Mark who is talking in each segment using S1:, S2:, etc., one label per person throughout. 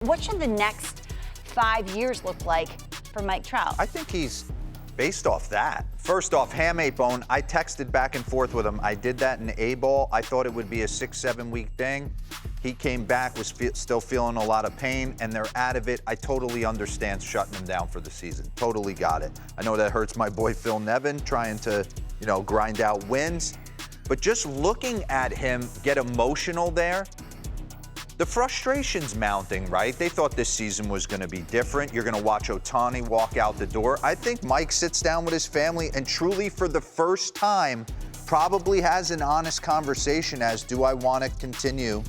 S1: What should the next 5 years look like for Mike Trout?
S2: I think he's based off that. First off, ham ain't bone. I texted back and forth with him. I did that in A-ball. I thought it would be a 6-7 week thing. He came back, was still feeling a lot of pain, and they're out of it. I totally understand shutting him down for the season. Totally got it. I know that hurts my boy Phil Nevin trying to, grind out wins. But just looking at him get emotional there, the frustration's mounting, right? They thought this season was going to be different. You're going to watch Ohtani walk out the door. I think Mike sits down with his family and truly, for the first time, probably has an honest conversation as, do I want to continue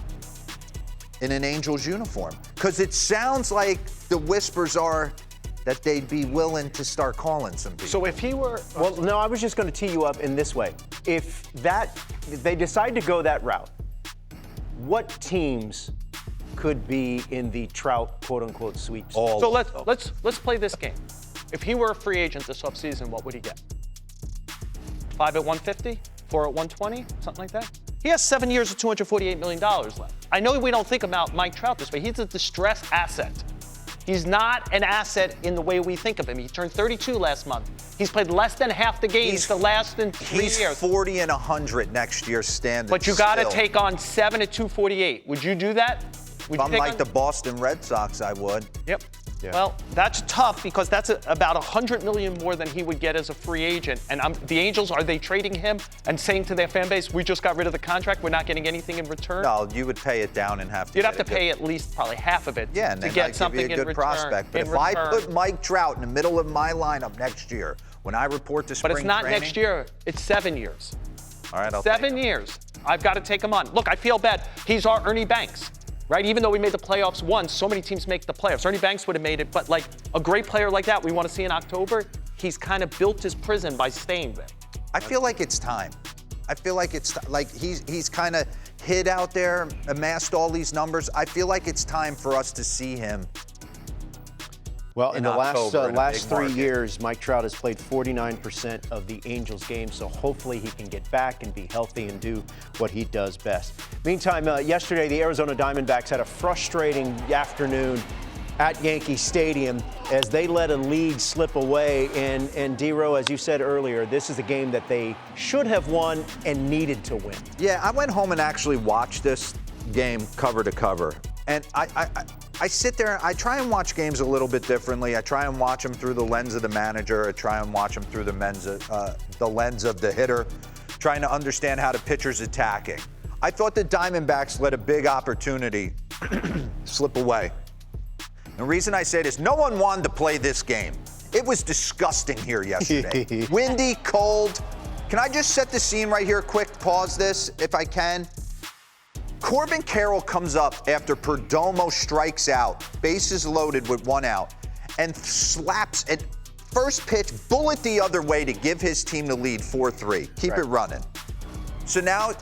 S2: in an Angels uniform? Because it sounds like the whispers are that they'd be willing to start calling some people.
S3: So if he were, well, no, I was just going to tee you up in this way. If they decide to go that route, what teams could be in the Trout quote-unquote sweep?
S4: So let's play this game. If he were a free agent this offseason, what would he get? 5 at 150, 4 at 120, something like that? He has 7 years of $248 million left. I know we don't think about Mike Trout this way. He's a distressed asset. He's not an asset in the way we think of him. He turned 32 last month. He's played less than half the games the last 3 years.
S2: He's 40 and 100 next year standard.
S4: But you got to take on 7 at 248. Would you do that?
S2: If I'm like the Boston Red Sox, I would.
S4: Yep.
S3: Yeah.
S4: Well, that's tough because that's about $100 million more than he would get as a free agent. And the Angels, are they trading him and saying to their fan base, we just got rid of the contract, we're not getting anything in return?
S2: No, you would pay it down and have to.
S4: You'd have to pay at least probably half of it
S2: and
S4: to
S2: then
S4: get something
S2: give you a good
S4: in
S2: prospect. But
S4: return.
S2: if I put Mike Trout in the middle of my lineup next year, when I report to spring
S4: But it's not
S2: training,
S4: next year, it's 7 years.
S2: All right, I'll
S4: 7 years. I've got to take him on. Look, I feel bad. He's our Ernie Banks. Right? Even though we made the playoffs once, so many teams make the playoffs. Ernie Banks would have made it, but like a great player like that we want to see in October, he's kind of built his prison by staying there.
S2: I feel like it's time. I feel like it's like he's kind of hid out there, amassed all these numbers. I feel like it's time for us to see him.
S3: Well, in the last 3
S2: market.
S3: years, Mike Trout has played 49% of the Angels games, so hopefully he can get back and be healthy and do what he does best. Meantime, yesterday the Arizona Diamondbacks had a frustrating afternoon at Yankee Stadium as they let a lead slip away. And D-Row, as you said earlier, this is a game that they should have won and needed to win.
S2: Yeah, I went home and actually watched this game cover to cover. And I sit there, I try and watch games a little bit differently. I try and watch them through the lens of the manager. I try and watch them through the lens of the hitter, trying to understand how the pitcher's attacking. I thought the Diamondbacks let a big opportunity slip away. The reason I say this, no one wanted to play this game. It was disgusting here yesterday. Windy, cold. Can I just set the scene right here quick? Pause this if I can. Corbin Carroll comes up after Perdomo strikes out, bases loaded with 1 out, and slaps at first pitch, bullet the other way to give his team the lead 4-3. Keep it running. So now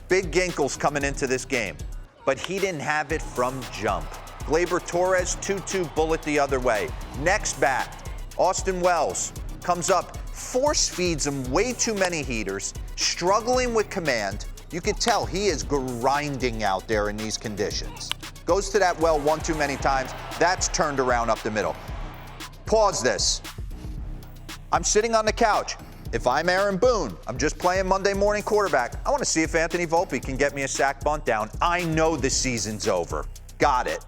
S2: Big Ginkel's coming into this game, but he didn't have it from jump. Gleyber Torres, 2-2 bullet the other way. Next bat, Austin Wells comes up, force feeds him way too many heaters, struggling with command. You could tell he is grinding out there in these conditions. Goes to that well one too many times. That's turned around up the middle. Pause this. I'm sitting on the couch. If I'm Aaron Boone, I'm just playing Monday morning quarterback. I want to see if Anthony Volpe can get me a sack bunt down. I know the season's over. Got it.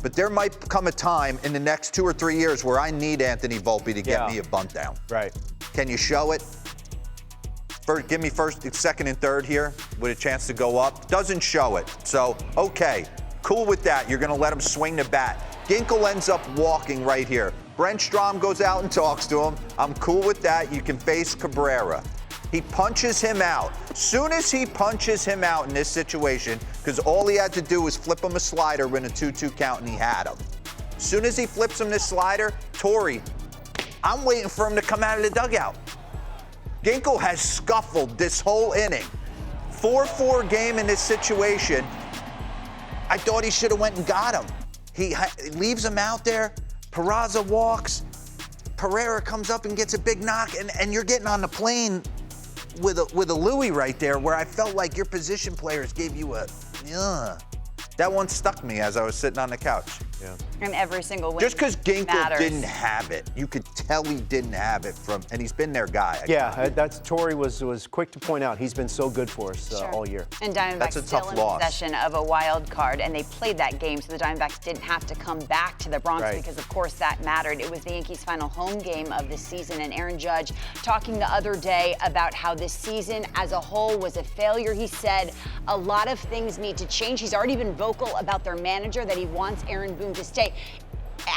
S2: But there might come a time in the next 2 or 3 years where I need Anthony Volpe to get me a bunt down.
S3: Right.
S2: Can you show it? Give me first, second, and third here with a chance to go up. Doesn't show it. So, okay, cool with that. You're going to let him swing the bat. Ginkel ends up walking right here. Brent Strom goes out and talks to him. I'm cool with that. You can face Cabrera. He punches him out. Soon as he punches him out in this situation, because all he had to do was flip him a slider with a 2-2 count, and he had him. Soon as he flips him this slider, Torrey, I'm waiting for him to come out of the dugout. Ginkel has scuffled this whole inning. 4-4 game in this situation. I thought he should have went and got him. He leaves him out there. Peraza walks. Pereira comes up and gets a big knock, and you're getting on the plane with a Louis right there, where I felt like your position players gave you a, that one stuck me as I was sitting on the couch.
S3: Yeah.
S1: And every single win
S2: Just because Ginkel
S1: matters.
S2: didn't have it, you could tell he didn't have it and he's been their guy.
S3: Yeah, that's Torrey was quick to point out. He's been so good for us
S1: Sure.
S3: all year.
S1: And Diamondbacks
S2: That's a
S1: still
S2: tough
S1: in
S2: loss.
S1: possession of a wild card, and they played that game, so the Diamondbacks didn't have to come back to the Bronx
S3: Right.
S1: because, of course, that mattered. It was the Yankees' final home game of the season, and Aaron Judge talking the other day about how this season as a whole was a failure. He said a lot of things need to change. He's already been vocal about their manager, that he wants Aaron Boone to stay.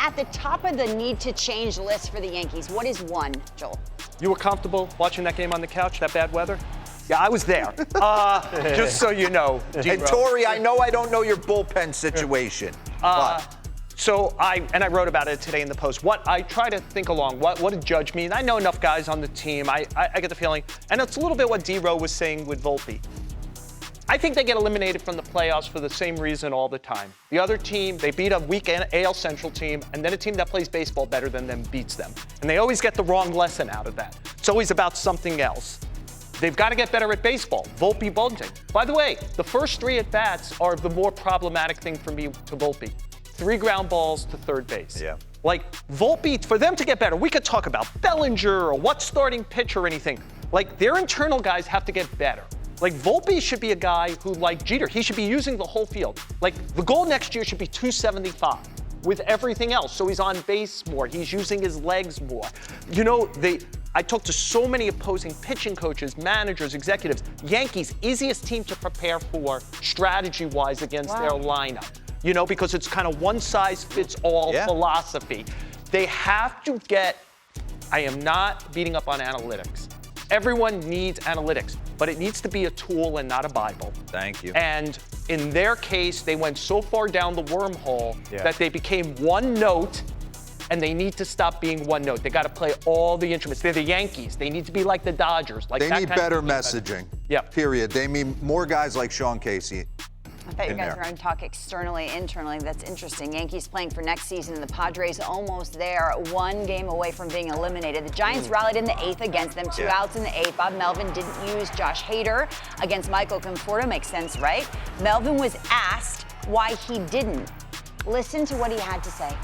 S1: At the top of the need to change list for the Yankees, what is one, Joel?
S4: You were comfortable watching that game on the couch, that bad weather? Yeah, I was there. Just so you know.
S2: And
S4: D-Row.
S2: Torrey, I know I don't know your bullpen situation, but
S4: So I wrote about it today in the Post. What I try to think along, what did Judge mean? I know enough guys on the team. I get the feeling, and it's a little bit what D-Row was saying with Volpe. I think they get eliminated from the playoffs for the same reason all the time. The other team, they beat a weak AL Central team, and then a team that plays baseball better than them beats them. And they always get the wrong lesson out of that. It's always about something else. They've got to get better at baseball. Volpe bunting. By the way, the first 3 at-bats are the more problematic thing for me to Volpe. 3 ground balls to third base.
S2: Yeah.
S4: Like, Volpe, for them to get better, we could talk about Bellinger or what starting pitch or anything. Like, their internal guys have to get better. Like, Volpe should be a guy who, like Jeter, he should be using the whole field. Like, the goal next year should be 275 with everything else. So he's on base more. He's using his legs more. You know, I talked to so many opposing pitching coaches, managers, executives. Yankees, easiest team to prepare for strategy-wise against their lineup. You know, because it's kind of one-size-fits-all philosophy. They have to get, I am not beating up on analytics. Everyone needs analytics, but it needs to be a tool and not a Bible.
S2: Thank you.
S4: And in their case, they went so far down the wormhole that they became one note, and they need to stop being one note. They got to play all the instruments. They're the Yankees. They need to be like the Dodgers. Like
S2: they
S4: that
S2: need
S4: kind
S2: better
S4: of
S2: messaging.
S4: Yeah.
S2: Period. They need more guys like Sean Casey.
S1: I thought you
S2: in
S1: guys
S2: there.
S1: were going to talk externally, internally. That's interesting. Yankees playing for next season, and the Padres almost there, 1 game away from being eliminated. The Giants rallied in the 8th against them, 2 outs in the 8th. Bob Melvin didn't use Josh Hader against Michael Conforto. Makes sense, right? Melvin was asked why he didn't. Listen to what he had to say.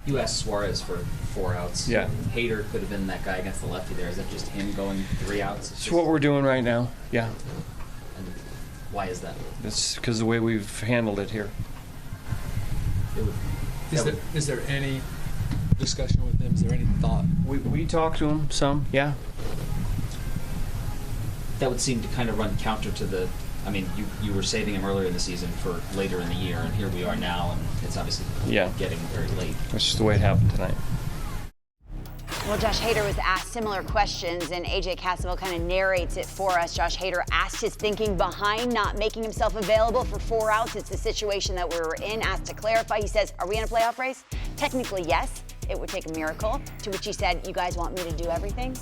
S5: You asked Suarez for 4 outs.
S6: Yeah.
S5: Hader could have been that guy against the lefty there. Is that just him going 3 outs?
S6: It's what we're doing right now. Yeah.
S5: And why is that?
S6: It's because of the way we've handled it here.
S5: It would,
S7: Is there any discussion with them? Is there any thought?
S6: We talked to him some, yeah.
S5: that would seem to kind of run counter to the. I mean, you were saving him earlier in the season for later in the year, and here we are now, and it's obviously getting very late.
S6: That's just the way it happened tonight.
S1: Well, Josh Hader was asked similar questions, and A.J. Cassavell kind of narrates it for us. Josh Hader asked his thinking behind not making himself available for 4 outs. It's the situation that we were in. Asked to clarify, he says, are we in a playoff race? Technically, yes. It would take a miracle. To which he said, you guys want me to do everything?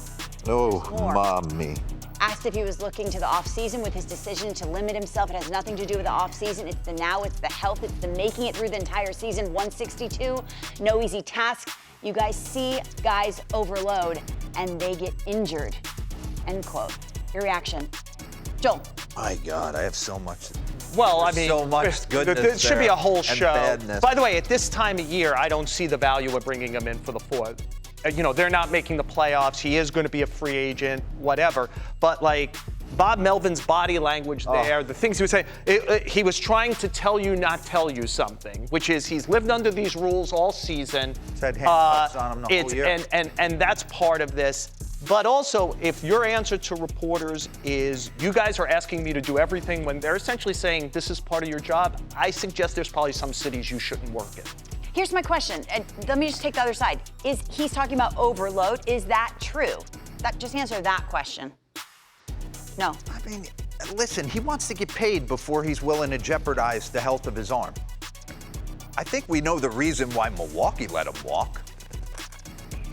S2: Oh,
S1: More.
S2: mommy.
S1: Asked if he was looking to the offseason with his decision to limit himself. It has nothing to do with the offseason. It's the now, it's the health, it's the making it through the entire season. 162, no easy task. You guys see guys overload and they get injured. End quote. Your reaction. Joel.
S2: My God, I have so much.
S4: Well, I
S2: There's
S4: mean,
S2: so much goodness
S4: there should be
S2: there
S4: a whole
S2: and
S4: show.
S2: badness.
S4: By the way, at this time of year, I don't see the value of bringing him in for the 4th. You know, they're not making the playoffs. He is going to be a free agent, whatever. But like Bob Melvin's body language there, the things he was saying, he was trying to tell you, not tell you something, which is he's lived under these rules all season.
S2: He's had handcuffs on him the whole year.
S4: And that's part of this. But also, if your answer to reporters is you guys are asking me to do everything when they're essentially saying this is part of your job, I suggest there's probably some cities you shouldn't work in.
S1: Here's my question, and let me just take the other side. He's talking about overload. Is that true? Just answer that question. No.
S2: I mean, listen, he wants to get paid before he's willing to jeopardize the health of his arm. I think we know the reason why Milwaukee let him walk.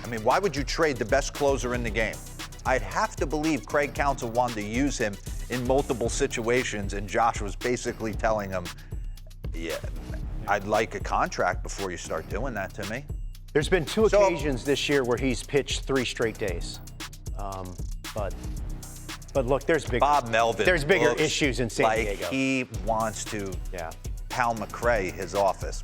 S2: I mean, why would you trade the best closer in the game? I'd have to believe Craig Counsell wanted to use him in multiple situations, and Josh was basically telling him, yeah, I'd like a contract before you start doing that to me.
S3: There's been 2 occasions this year where he's pitched 3 straight days. But look, there's bigger.
S2: Bob Melvin.
S3: There's bigger
S2: looks
S3: issues in San
S2: like
S3: Diego.
S2: He wants to Cal McRae his office.